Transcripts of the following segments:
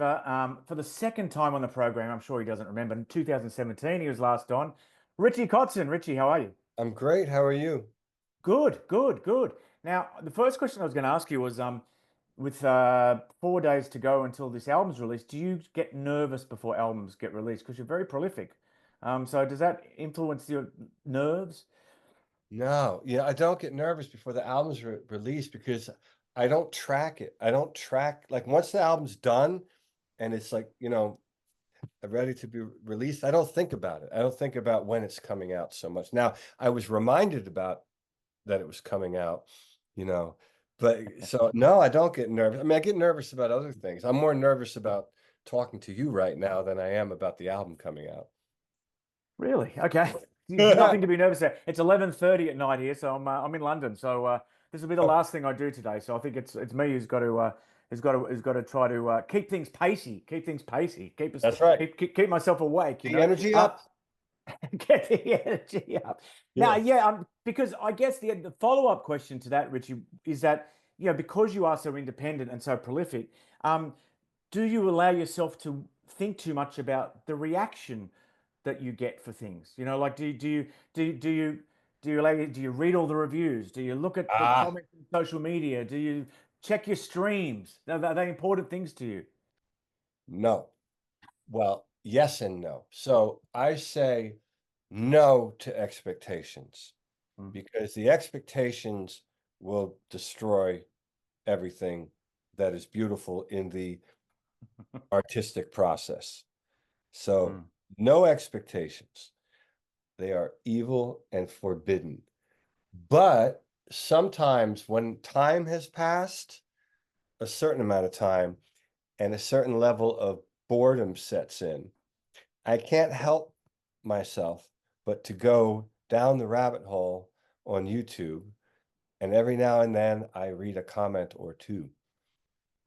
favour. For the second time on the program, I'm sure he doesn't remember. In 2017, he was last on. Richie Kotzen. Richie, how are you? I'm great. How are you? Good, good, good. Now, the first question I was going to ask you was, with 4 days to go until this album's released, do you get nervous before albums get released? Because you're very prolific. So does that influence your nerves? No, I don't get nervous before the album's released because I don't track it. I don't track like once the album's done and it's like, ready to be released, I don't think about it. I don't think about when it's coming out so much. Now, I was reminded about that it was coming out, you know, but so no, I don't get nervous. I mean, I get nervous about other things. I'm more nervous about talking to you right now than I am about the album coming out. Really? Okay. Nothing to be nervous about. It's 11:30 at night here, so I'm in London. So this will be the last thing I do today. So I think it's me who's got to try to keep things pacey, keep us That's right. keep myself awake. The energy up. Get the energy up. Now, Yeah. yeah, because I guess the follow-up question to that, Richie, is that because you are so independent and so prolific, do you allow yourself to think too much about the reaction that you get for things? Like do you read all the reviews? Do you look at the Ah, comments on social media? Do you check your streams? Are they important things to you? no. Well, yes and no. So I say no to expectations Mm. because the expectations will destroy everything that is beautiful in the artistic process. So Mm. no expectations. They are evil and forbidden. But sometimes when time has passed, a certain amount of time, and a certain level of boredom sets in, I can't help myself but to go down the rabbit hole on YouTube. And every now and then I read a comment or two.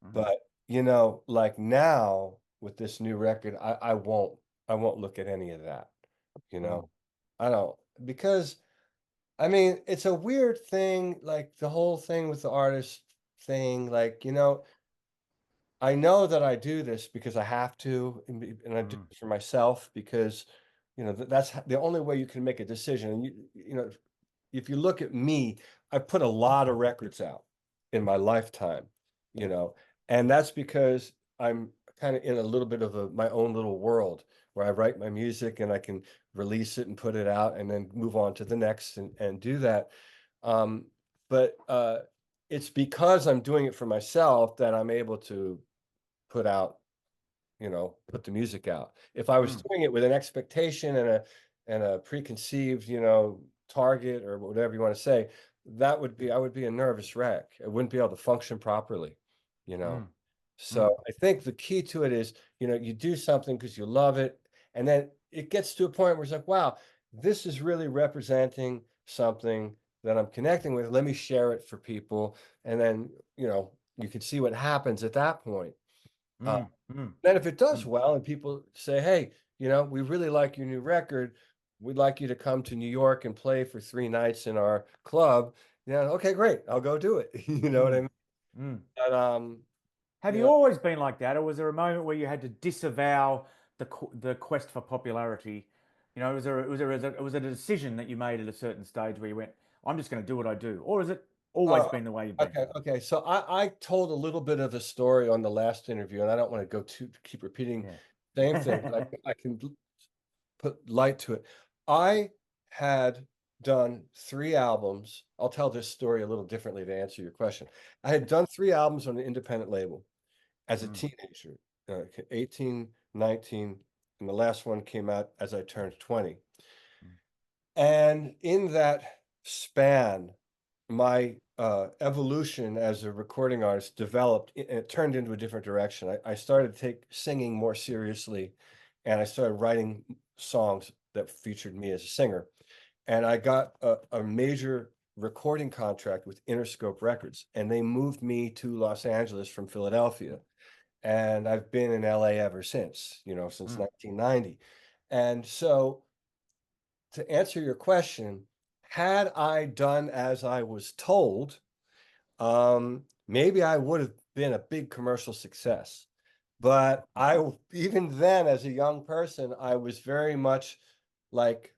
Mm. But, like now with this new record, I won't look at any of that, you Mm. know. I don't because I mean, it's a weird thing, like the whole thing with the artist thing, like, I know that I do this because I have to, and I do Mm. it for myself because, that's the only way you can make a decision. And if you look at me, I put a lot of records out in my lifetime, you know, and that's because I'm kind of in a little bit of my own little world where I write my music and I can release it and put it out and then move on to the next and do that. Um, but it's because I'm doing it for myself that I'm able to put out, put the music out. If I was Mm. doing it with an expectation and a preconceived, target or whatever you want to say, I would be a nervous wreck. I wouldn't be able to function properly, you know. Mm. Mm. So I think the key to it is, you do something because you love it, and then it gets to a point where it's like, wow, this is really representing something that I'm connecting with. Let me share it for people, and then you can see what happens at that point. Uh, Mm. Mm. then if it does Mm. well and people say, hey, we really like your new record, we'd like you to come to New York and play for 3 nights in our club. Yeah, okay, great. I'll go do it. You know what I Mm. mean? Mm. But Have you you know, always been like that, or was there a moment where you had to disavow the quest for popularity? Was it a decision that you made at a certain stage where you went, "I'm just going to do what I do," or has it always oh, been the way you've been? okay. So I told a little bit of a story on the last interview, and I don't want to keep repeating the same thing, but I can put light to it. I had done 3 albums. I'll tell this story a little differently to answer your question. I had done 3 albums on an independent label as a Mm. teenager, 18, 19, and the last one came out as I turned 20. Mm. And in that span, my evolution as a recording artist developed, and it turned into a different direction. I started to take singing more seriously, and I started writing songs that featured me as a singer. And I got a major recording contract with Interscope Records, and they moved me to Los Angeles from Philadelphia. And I've been in LA ever since, since Mm. 1990. And so to answer your question, had I done as I was told, maybe I would have been a big commercial success. But even then, as a young person, I was very much like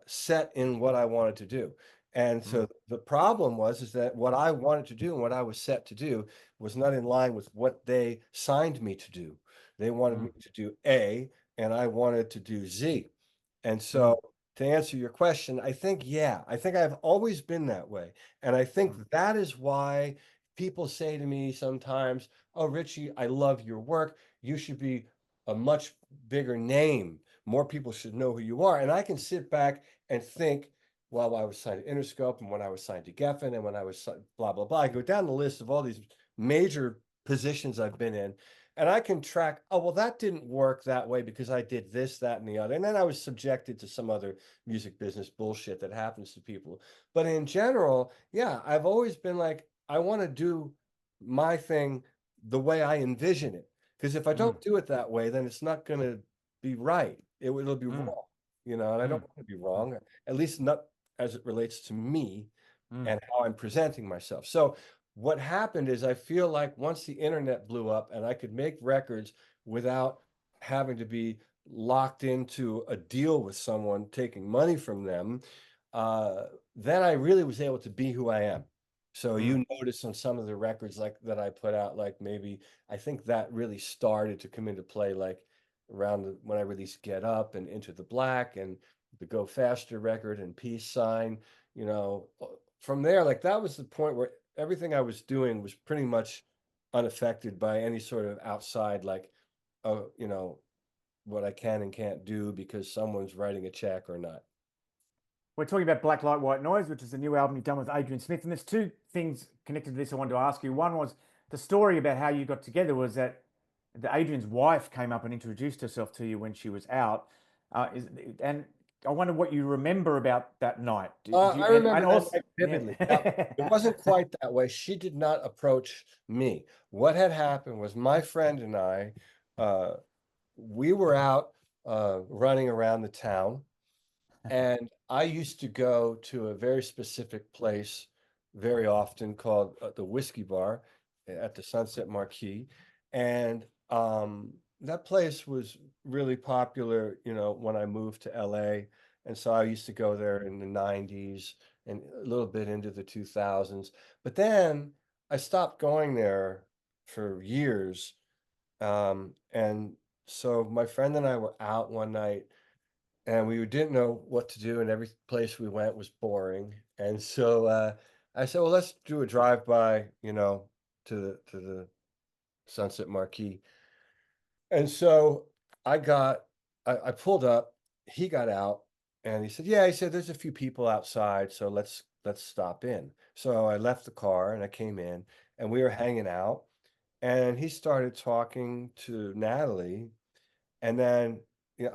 set in what I wanted to do. And Mm, so the problem was is that what I wanted to do and what I was set to do was not in line with what they signed me to do. They wanted mm, me to do A, and I wanted to do Z. And mm, so to answer your question, I think, yeah, I think I've always been that way. And I think mm, that is why people say to me sometimes, "Oh, Richie, I love your work. You should be a much bigger name. More people should know who you are." And I can sit back and think, well, I was signed to Interscope and when I was signed to Geffen and when I was blah, blah, blah. I go down the list of all these major positions I've been in. And I can track, oh, well, that didn't work that way because I did this, that, and the other. And then I was subjected to some other music business bullshit that happens to people. But in general, yeah, I've always been like, I want to do my thing the way I envision it. Because if I mm, don't do it that way, then it's not going to be right. It'll be mm, wrong, and I don't mm, want to be mm, wrong, at least not as it relates to me mm, and how I'm presenting myself. So what happened is I feel like once the internet blew up and I could make records without having to be locked into a deal with someone taking money from them, uh, then I really was able to be who I am. So mm. you notice on some of the records like that I put out, like maybe I think that really started to come into play like around when I released Get Up and Into the Black and the Go Faster record and Peace Sign, you know, from there, like that was the point where everything I was doing was pretty much unaffected by any sort of outside, like, what I can and can't do because someone's writing a check or not. We're talking about Black Light, White Noise, which is the new album you've done with Adrian Smith. And there's two things connected to this I wanted to ask you. One was the story about how you got together was that Adrian's wife came up and introduced herself to you when she was out. And I wonder what you remember about that night. Do you, I remember and that also, night vividly. Now, it yeah. wasn't quite that way. She did not approach me. What had happened was my friend and I, uh, we were out running around the town. And I used to go to a very specific place very often called the Whiskey Bar at the Sunset Marquee. And that place was really popular, when I moved to LA. And so I used to go there in the 90s and a little bit into the 2000s. But then I stopped going there for years. And so my friend and I were out one night and we didn't know what to do, and every place we went was boring. And so I said, "Well, let's do a drive-by, to the Sunset Marquee." And so I pulled up, he got out, and he said, "Yeah," he said, "there's a few people outside, so let's stop in." So I left the car and I came in, and we were hanging out, and he started talking to Natalie, and then,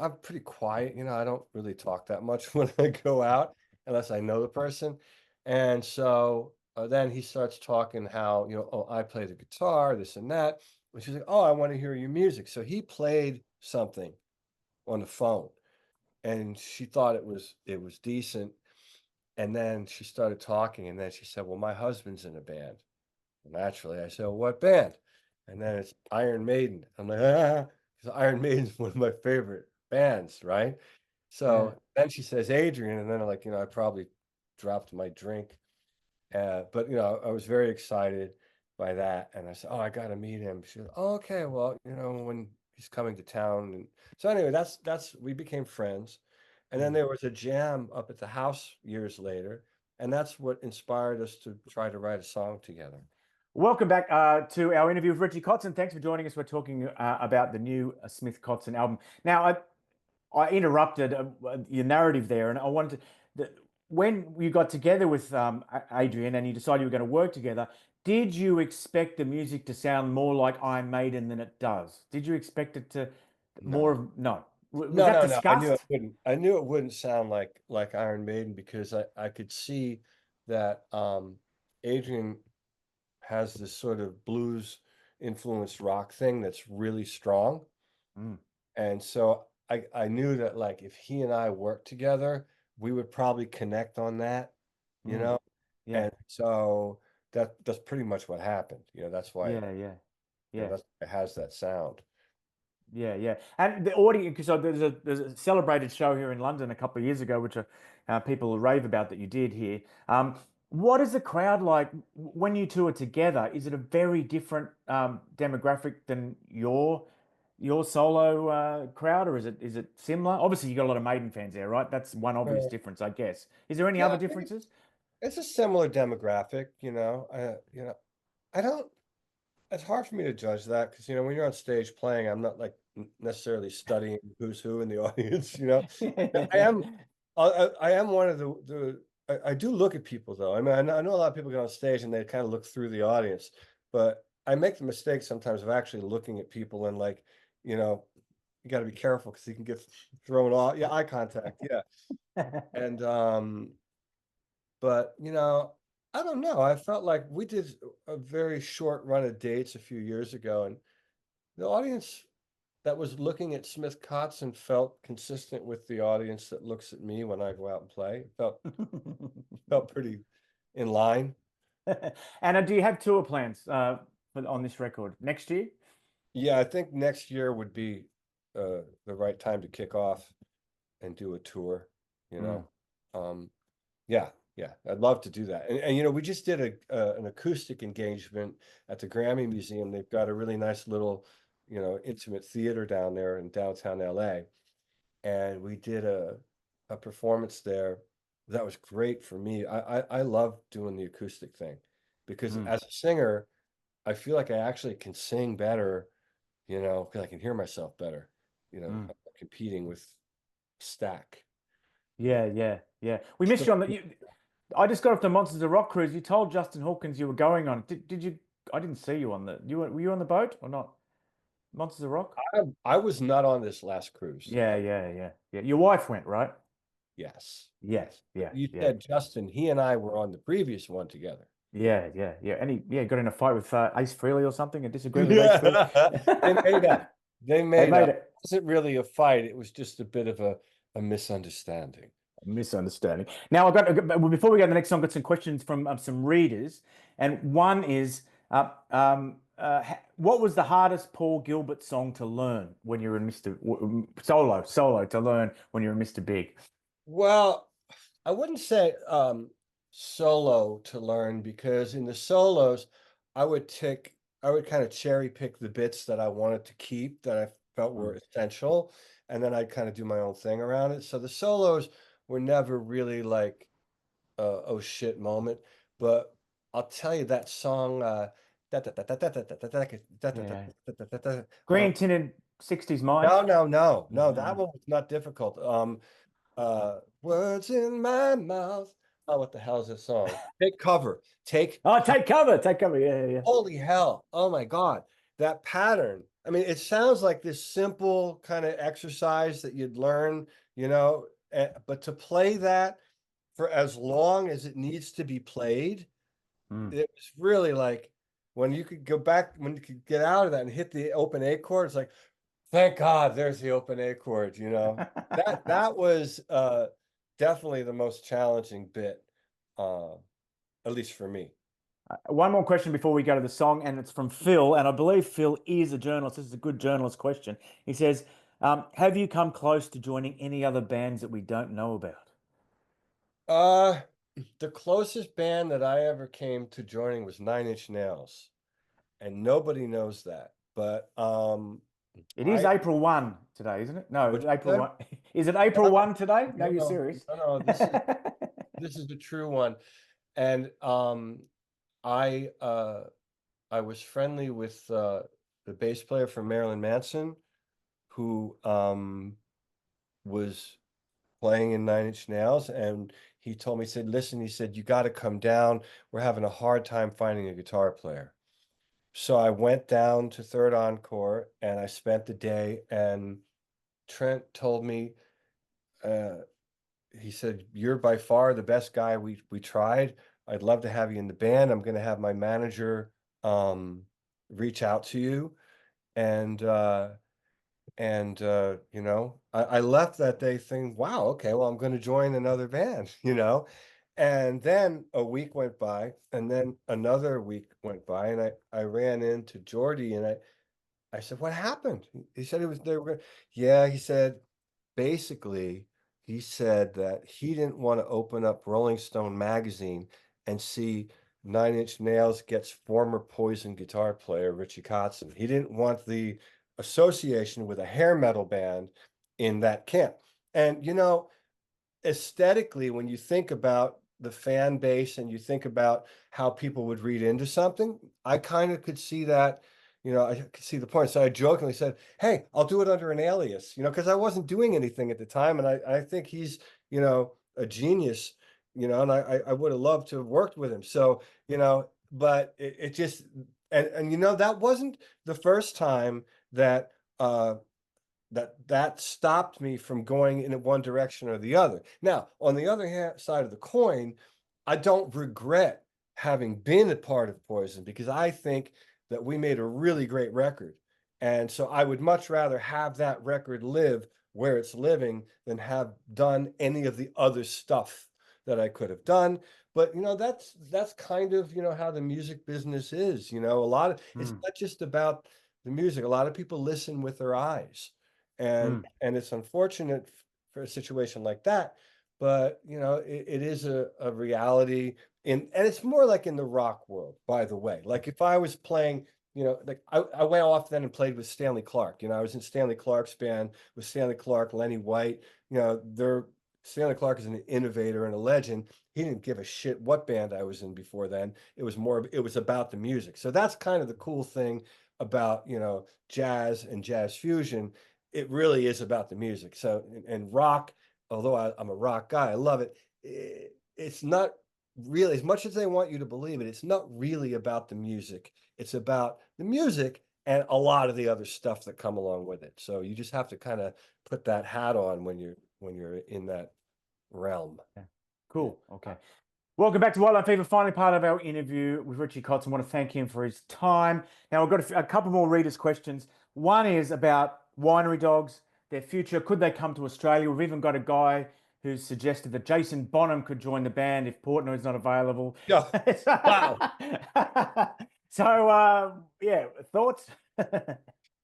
I'm pretty quiet. I don't really talk that much when I go out unless I know the person. And so then he starts talking how, oh, I play the guitar, this and that. And she's like, "Oh, I want to hear your music." So he played something on the phone and she thought it was decent. And then she started talking and then she said, "Well, my husband's in a band." Naturally, I said, "Well, what band?" And then it's Iron Maiden. I'm like, ah, because Iron Maiden's one of my favorite bands, right? Yeah. So then she says Adrian, and then I probably dropped my drink. But I was very excited by that, and I said, "Oh, I got to meet him." She goes, "Oh, okay, well, when he's coming to town." And so anyway, that's we became friends, and then Mm. there was a jam up at the house years later, and that's what inspired us to try to write a song together. Welcome back to our interview with Richie Kotzen. Thanks for joining us. We're talking about the new Smith Kotzen album. Now, I interrupted your narrative there, and I wanted to. When you got together with Adrian and you decided you were going to work together, did you expect the music to sound more like Iron Maiden than it does? Did you expect it to more No. of no? Was No, that no, no. I knew it discussed? wouldn't. I knew it wouldn't sound like Iron Maiden because I could see that Adrian has this sort of blues influenced rock thing that's really strong. Mm, And so I knew that like if he and I worked together, we would probably connect on that, you mm, know? yeah, And so that's pretty much what happened. That's why yeah, yeah, yeah. it has that sound. Yeah, yeah. And the audience, because there's a celebrated show here in London a couple of years ago, which people rave about that you did here. What is the crowd like when you two are together? Is it a very different demographic than your solo crowd, or is it similar? Obviously, you got a lot of Maiden fans there, right? That's one obvious difference, I guess. Is there any Yeah, other I think differences? it's a similar demographic, I don't, it's hard for me to judge that because, when you're on stage playing, I'm not like necessarily studying who's who in the audience. I am, I am one of I do look at people though. I mean, I know a lot of people get on stage and they kind of look through the audience, but I make the mistake sometimes of actually looking at people and like, you know, you got to be careful because you can get thrown off. Yeah, eye contact. Yeah. And, but I don't know. I felt like we did a very short run of dates a few years ago, and the audience that was looking at Smith Kotzen felt consistent with the audience that looks at me when I go out and play. It felt pretty in line. And do you have tour plans on this record next year? Yeah, I think next year would be the right time to kick off and do a tour, you Mm. know. Um, yeah, yeah, I'd love to do that. And we just did an acoustic engagement at the Grammy Museum. They've got a really nice little, intimate theater down there in downtown LA. And we did a performance there that was great for me. I love doing the acoustic thing because Mm. as a singer, I feel like I actually can sing better, because I can hear myself better, Mm. I'm competing with Stack. Yeah, yeah, yeah. We missed Still, you on the. I just got off the Monsters of Rock cruise. You told Justin Hawkins you were going on. Did you? I didn't see you on the. Were you on the boat or not? Monsters of Rock? I was not on this last cruise. Yeah, yeah, yeah, yeah. Your wife went, right? Yes, Yeah, yes. yeah, You yeah, said Justin, he and I were on the previous one together. yeah, yeah, yeah. And he got in a fight with Ace Frehley or something. A disagreement with Ace Frehley. Yeah, they made up. They They made made up. it. It wasn't really a fight. It was just a bit of a misunderstanding. Misunderstanding. Now, before we go to the next song, I've got some questions from some readers, and one is, what was the hardest Paul Gilbert song to learn when you were in Solo to learn when you were in Mr. Big? Well, I wouldn't say solo to learn because in the solos, I would kind of cherry pick the bits that I wanted to keep that I felt were Mm. essential, and then I'd kind of do my own thing around it. So the solos were never really like oh shit moment, but I'll tell you that song Yeah, um, green tinted '60s mind. no, that Mm. one was not difficult. Words in my mouth. Oh, what the hell is this song? Take cover. Take Oh, take cover, take cover. Yeah, yeah, Holy hell. Oh my God. That pattern. I mean, it sounds like this simple kind of exercise that you'd learn, but to play that for as long as it needs to be played, yeah. it was really like when you could go back, when you could get out of that and hit the open A chord, it's like, thank God there's the open A chord. That was definitely the most challenging bit, uh, at least for me. One more question before we go to the song, and it's from Phil, and I believe Phil is a journalist. This is a good journalist question. He says, "Have you come close to joining any other bands that we don't know about?" Uh, the closest band that I ever came to joining was Nine Inch Nails, and nobody knows that. But It is I April 1 today, isn't it? No, what you April said? 1. Is it April No, 1 today? No, you're no, serious. no. This is the true one. And I I was friendly with the bass player for Marilyn Manson, who was playing in Nine Inch Nails, and he told me, he said, listen, he said, you got to come down. We're having a hard time finding a guitar player. So I went down to Third Encore and I spent the day, and Trent told me, uh, he said, you're by far the best guy we tried. I'd love to have you in the band. I'm going to have my manager reach out to you. And I left that day thinking, wow, okay, well, I'm going to join another band. And then a week went by, and then another week went by, and I ran into Jordy, and I I said, what happened? He said they were, yeah, he said, basically, he said that he didn't want to open up Rolling Stone magazine and see Nine Inch Nails gets former Poison guitar player Richie Kotzen. He didn't want the association with a hair metal band in that camp. And, aesthetically, when you think about the fan base and you think about how people would read into something, I kind of could see that, I could see the point. So I jokingly said, hey, I'll do it under an alias, because I wasn't doing anything at the time. And I think he's, a genius, and I would have loved to have worked with him. So, but it just, and that wasn't the first time that, that stopped me from going in one direction or the other. Now, on the other side of the coin, I don't regret having been a part of Poison, because I think that we made a really great record. And so I would much rather have that record live where it's living than have done any of the other stuff that I could have done. But that's kind of how the music business is. A lot of it's Mm, not just about the music. A lot of people listen with their eyes, and mm, it's unfortunate for a situation like that, but it is a reality and it's more like in the rock world, by the way. Like if I was playing, like I went off then and played with Stanley Clarke. I was in Stanley Clarke's band with Stanley Clarke, Lenny White. Stanley Clarke is an innovator and a legend. He didn't give a shit what band I was in before then. It was about the music. So that's kind of the cool thing about jazz and jazz fusion. It really is about the music. So and rock, although I'm a rock guy, I love it. It's not really, as much as they want you to believe it, it's not really about the music. It's about the music and a lot of the other stuff that come along with it. So you just have to kind of put that hat on when you're in that realm. yeah. Yeah. Cool. Okay. Welcome back to Wildlife Fever, finally part of our interview with Richie Kotzen. I want to thank him for his time. Now, I've got a couple more readers' questions. One is about winery dogs, their future. Could they come to Australia? We've even got a guy who's suggested that Jason Bonham could join the band if Portnoy's not available. Yeah. Wow. So, yeah, thoughts?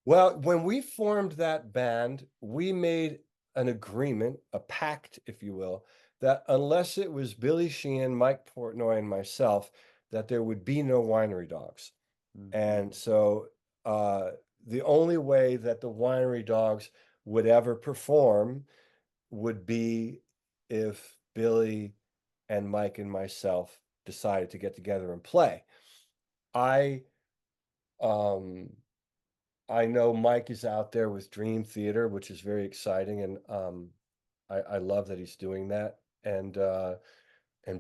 Well, when we formed that band, we made an agreement, a pact, if you will, that unless it was Billy Sheehan, Mike Portnoy, and myself, that there would be no winery dogs. Mm. And so the only way that the winery dogs would ever perform would be if Billy and Mike and myself decided to get together and play. I um I know Mike is out there with Dream Theater, which is very exciting, and I love that he's doing that. And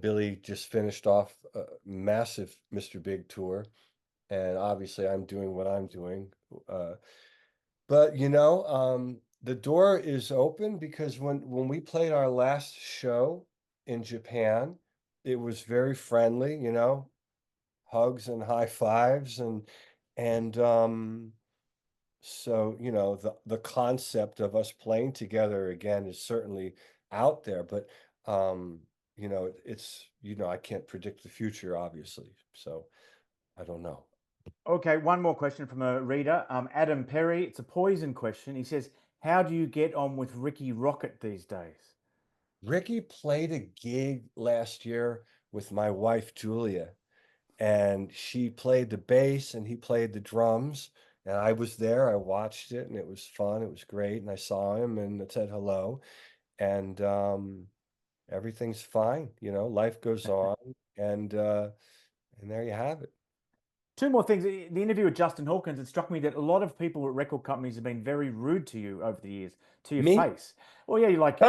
Billy just finished off a massive Mr. Big tour, and obviously I'm doing what I'm doing. But the door is open, because when we played our last show in Japan, it was very friendly, hugs and high fives and so, the concept of us playing together again is certainly out there, but it's I can't predict the future, obviously. So I don't know. Okay, one more question from a reader, Adam Perry. It's a poison question. He says, "How do you get on with Rikki Rockett these days?" Rikki played a gig last year with my wife Julia, and she played the bass and he played the drums. And I was there, I watched it, and it was fun, it was great. And I saw him and I said hello. And everything's fine, life goes on, and there you have it. Two more things. The interview with Justin Hawkins, it struck me that a lot of people at record companies have been very rude to you over the years, to your Me? face. Well, yeah, you're like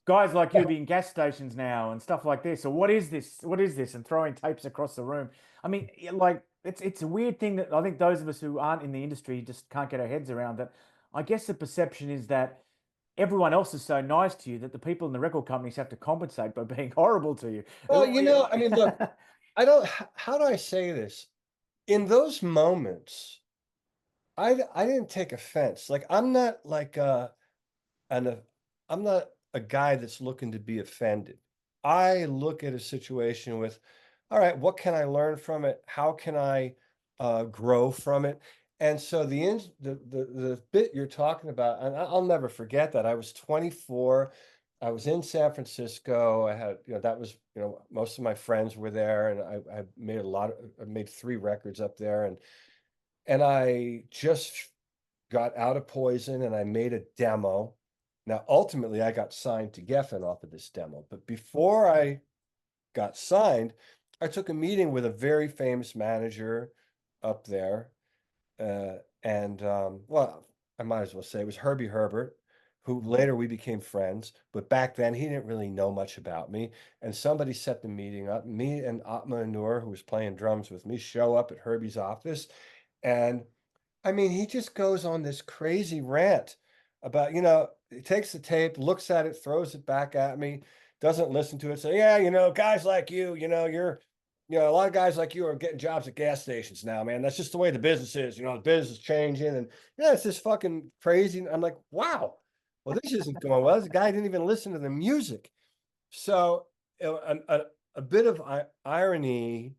guys like you being gas stations now and stuff like this. So what is this? What is this? And throwing tapes across the room. I mean, like it's a weird thing that I think those of us who aren't in the industry just can't get our heads around. That I guess the perception is that everyone else is so nice to you that the people in the record companies have to compensate by being horrible to you. Well, I mean, look, I don't, how do I say this? In those moments, I didn't take offense. Like I'm not like an uh, I'm not a guy that's looking to be offended. I look at a situation with, all right, what can I learn from it? How can I grow from it? And so the bit you're talking about, and I'll never forget that. I was 24. I was in San Francisco. I had, that was, most of my friends were there, and I made I made 3 records up there, and I just got out of Poison, and I made a demo. Now, ultimately, I got signed to Geffen off of this demo, but before I got signed, I took a meeting with a very famous manager up there, and well, I might as well say it was Herbie Herbert, who later we became friends, but back then he didn't really know much about me. And somebody set the meeting up. Me and Atma Nur, who was playing drums with me, show up at Herbie's office, and I mean, he just goes on this crazy rant about, he takes the tape, looks at it, throws it back at me, doesn't listen to it, say, yeah, guys like you, a lot of guys like you are getting jobs at gas stations now, man. That's just the way the business is. The business is changing. And yeah, it's just fucking crazy. I'm like, wow, well, this isn't going well. This guy didn't even listen to the music. So a bit of irony.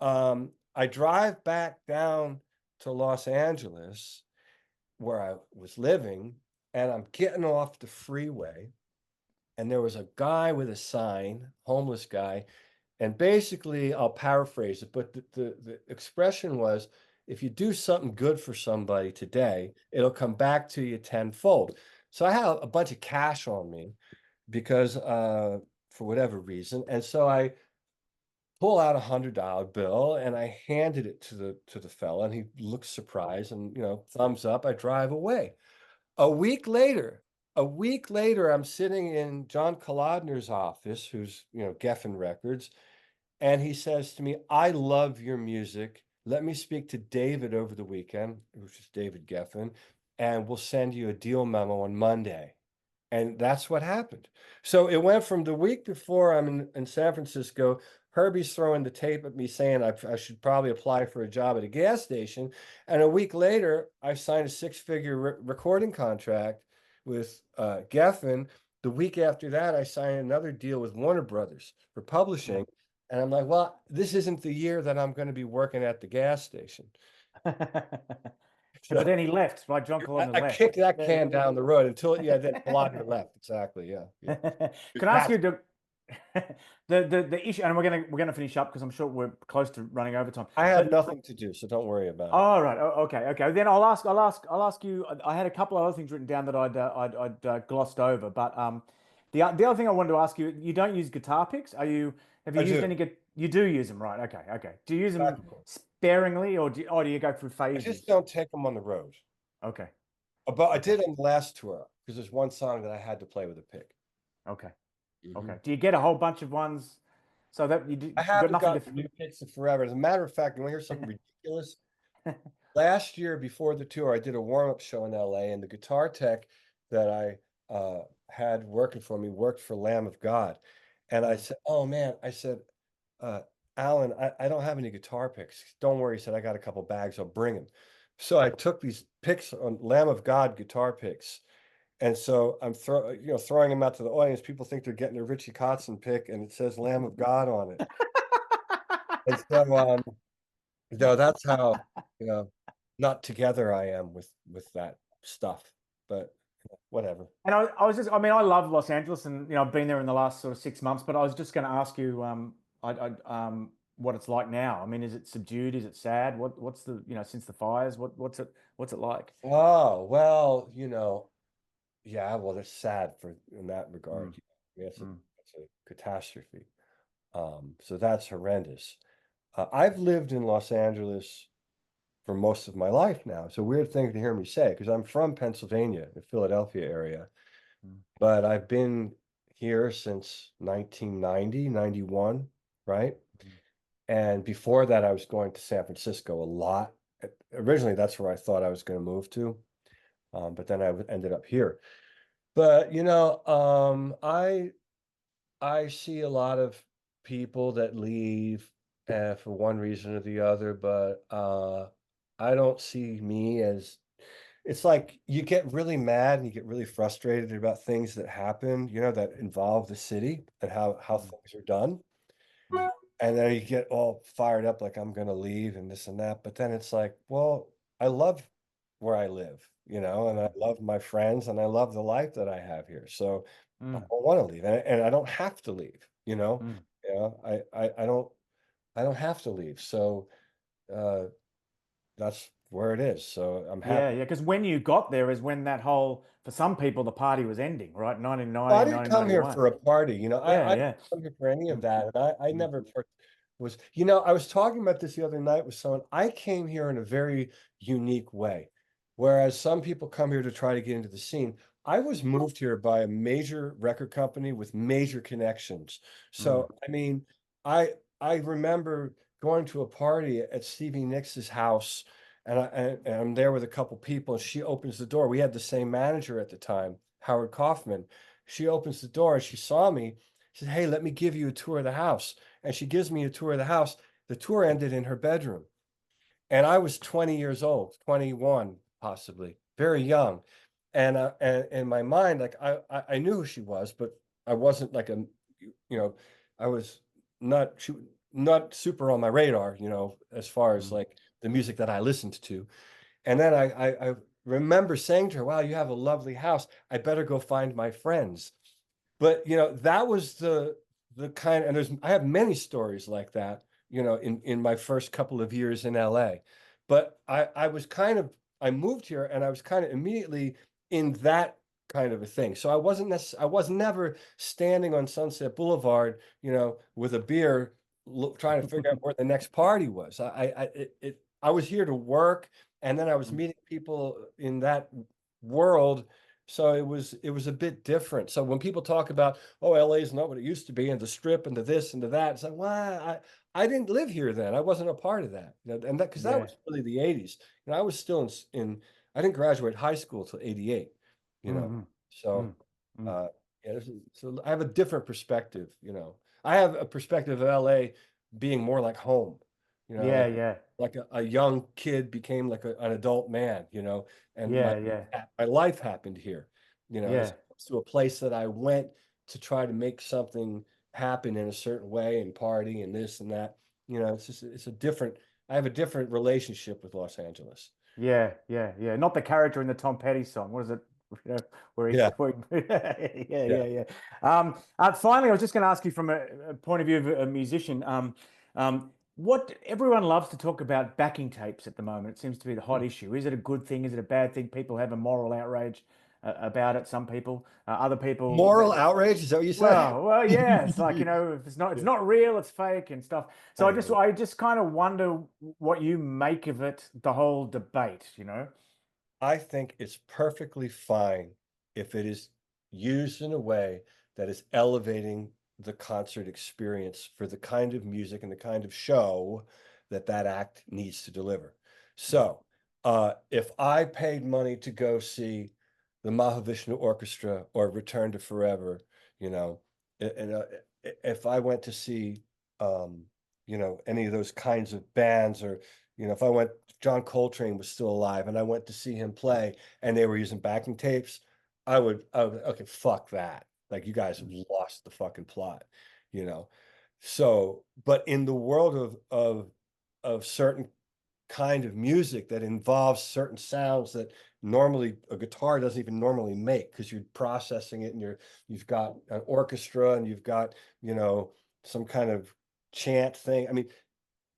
I drive back down to Los Angeles where I was living, and I'm getting off the freeway, and there was a guy with a sign, homeless guy, and basically I'll paraphrase it, but the expression was, if you do something good for somebody today, it'll come back to you tenfold. So I had a bunch of cash on me because for whatever reason, and so I pull out $100 bill and I handed it to the fella, and he looks surprised and thumbs up. I drive away. A week later, I'm sitting in John Kolodner's office, who's Geffen Records, and he says to me, "I love your music. Let me speak to David over the weekend," which is David Geffen, "and we'll send you a deal memo on Monday." And that's what happened. So it went from the week before I'm in San Francisco, Herbie's throwing the tape at me saying I should probably apply for a job at a gas station. And a week later, I signed a 6-figure recording contract with Geffen. The week after that, I signed another deal with Warner Brothers for publishing. And I'm like, well, this isn't the year that I'm going to be working at the gas station. But then he left, right? John Colodner I left. kicked that Yeah. can down the road until, yeah, then Colodner left. Exactly. Yeah. Yeah. Can I ask you the issue, and we're gonna finish up because I'm sure we're close to running over time. I have But nothing to do, so don't worry about it. all right, okay. Then I'll ask you. I had a couple of other things written down that I'd glossed over, but the other thing I wanted to ask you, you don't use guitar picks. Have you I used do. any good? You do use them, right? Okay. Do you use them Practical. sparingly, or do you go through I just phases? don't take them on the road. Okay, But I okay, did on the last tour because there's one song that I had to play with a pick. okay, Mhm. okay. Do you get a whole bunch of ones so that I you got haven't nothing to? gotten new picks in forever. As a matter of fact, you want to hear something ridiculous? Last year before the tour, I did a warm-up show in LA, and the guitar tech that I had working for me worked for Lamb of God. And I said, "Oh man," I said, uh, "Alan, I don't have any guitar picks. Don't worry," he said, "I got a couple bags. I'll bring them." So I took these picks on Lamb of God guitar picks. And so I'm throwing them out to the audience. People think they're getting a Richie Kotzen pick, and it says Lamb of God on it. And so that's how you know not together I am with that stuff. But whatever. And I was just, I mean, I love Los Angeles, and I've been there in the last sort of 6 months. But I was just going to ask you, what it's like now. I mean, is it subdued? Is it sad? What's the, since the fires, what's it like? Oh, well, yeah, well, it's sad for in that regard. Mm, It's a catastrophe. So that's horrendous. I've lived in Los Angeles for most of my life now. It's a weird thing to hear me say because I'm from Pennsylvania, the Philadelphia area, mm, but I've been here since 1990, 91, right? mm, And before that, I was going to San Francisco a lot. Originally, that's where I thought I was going to move to, but then I ended up here. But I see a lot of people that leave for one reason or the other, but I don't see me as it's like you get really mad and you get really frustrated about things that happen, that involve the city and how mm, things are done. mm, And then you get all fired up like I'm gonna leave and this and that. But then it's like, well, I love where I live, and I love my friends and I love the life that I have here. So I Mm, don't want to leave, and I don't have to leave, mm. I don't have to leave. So uh, that's where it is. So I'm Yeah, happy. yeah. Because when you got there is when that whole, for some people, the party was ending, right? Well, I 1990, didn't come here 1991. for a party, Yeah, I didn't yeah. come here for any of Mm, that. And I mm, never was, I was talking about this the other night with someone. I came here in a very unique way. Whereas some people come here to try to get into the scene, I was moved here by a major record company with major connections. mm, So, I mean, I I remember going to a party at Stevie Nicks's house, and I'm there with a couple people, and she opens the door. We had the same manager at the time, Howard Kaufman. She opens the door and she saw me. She said, "Hey, let me give you a tour of the house." And she gives me a tour of the house. The tour ended in her bedroom. And I was 20 years old, 21 possibly, very young. And in my mind, like I knew who she was, but I wasn't like you know, I was not she not super on my radar, as far as mm. like the music that I listened to. And then I remember saying to her, "Wow, you have a lovely house. I better go find my friends." But that was the kind, and I have many stories like that, in my first couple of years in LA. But I was kind of I moved here and I was kind of immediately in that kind of a thing. So I was never standing on Sunset Boulevard, with a beer, trying to figure out where the next party was. I was here to work, and then I was Mm. meeting people in that world. So it was a bit different. So when people talk about, oh, LA is not what it used to be, and the strip and the this and the that, it's like, well, I didn't live here then. I wasn't a part of that. And that because that Yeah. was really the 80s. I was still I didn't graduate high school till 88, you know. Mm, So mm, mm. uh so I have a different perspective, I have a perspective of LA being more like home, Yeah, yeah. like a young kid became like an adult man, and Yeah, yeah. my life happened here, as Yeah. opposed to a place that I went to try to make something happen in a certain way and party and this and that. It's a different. I have a different relationship with Los Angeles. Yeah, yeah, yeah. Not the character in the Tom Petty song. What is it? You know, Yeah, where he yeah, yeah. yeah, yeah. Finally, I was just going to ask you from a point of view of a musician. What everyone loves to talk about backing tapes at the moment. It seems to be the hot issue. Is it a good thing? Is it a bad thing? People have a moral outrage about it. Some people, other people, Moral outrage, is that what you say? yeah. It's like if it's Yeah, not real. It's fake and stuff. So I know. I just kind of wonder what you make of it, the whole debate. I think it's perfectly fine if it is used in a way that is elevating the concert experience for the kind of music and the kind of show that act needs to deliver. Mm, So, if I paid money to go see the Mahavishnu Orchestra or Return to Forever, you know, and if I went to see, um, any of those kinds of bands, or if I went, John Coltrane was still alive, and I went to see him play, and they were using backing tapes, okay, fuck that. Like, you guys have mm, lost the fucking plot, you know. So, but in the world of certain kind of music that involves certain sounds that normally a guitar doesn't even normally make, because you're processing it, and you've got an orchestra, and you've got, some kind of chant thing. I mean,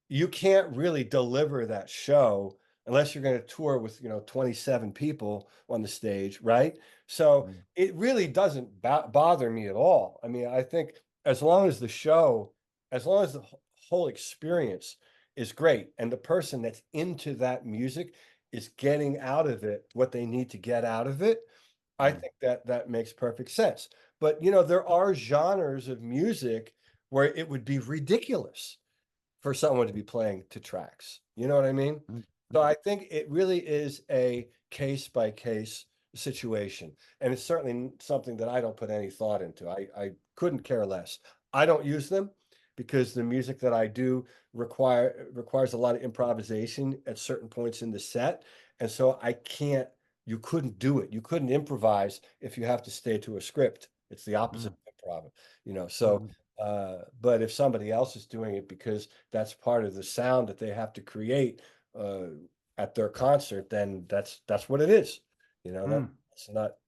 you can't really deliver that show unless you're going to tour with 27 people on the stage, right? So mm, it really doesn't bother me at all. I mean, I think as long as the show, as long as the whole experience is great, and the person that's into that music is getting out of it what they need to get out of it, I mm, think that makes perfect sense. But there are genres of music where it would be ridiculous for someone to be playing to tracks. You know what I mean? mm, So mm, I think it really is a case by case situation. And it's certainly something that I don't put any thought into. I couldn't care less. I don't use them because the music that I do requires a lot of improvisation at certain points in the set. And so you couldn't do it. You couldn't improvise if you have to stay to a script. It's the opposite mm, of improv, so mm, but if somebody else is doing it because that's part of the sound that they have to create, uh, at their concert, then that's what it is. You know, Mm.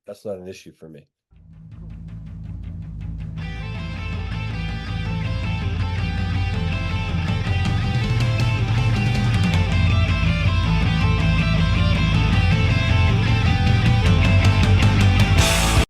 that's not an issue for me.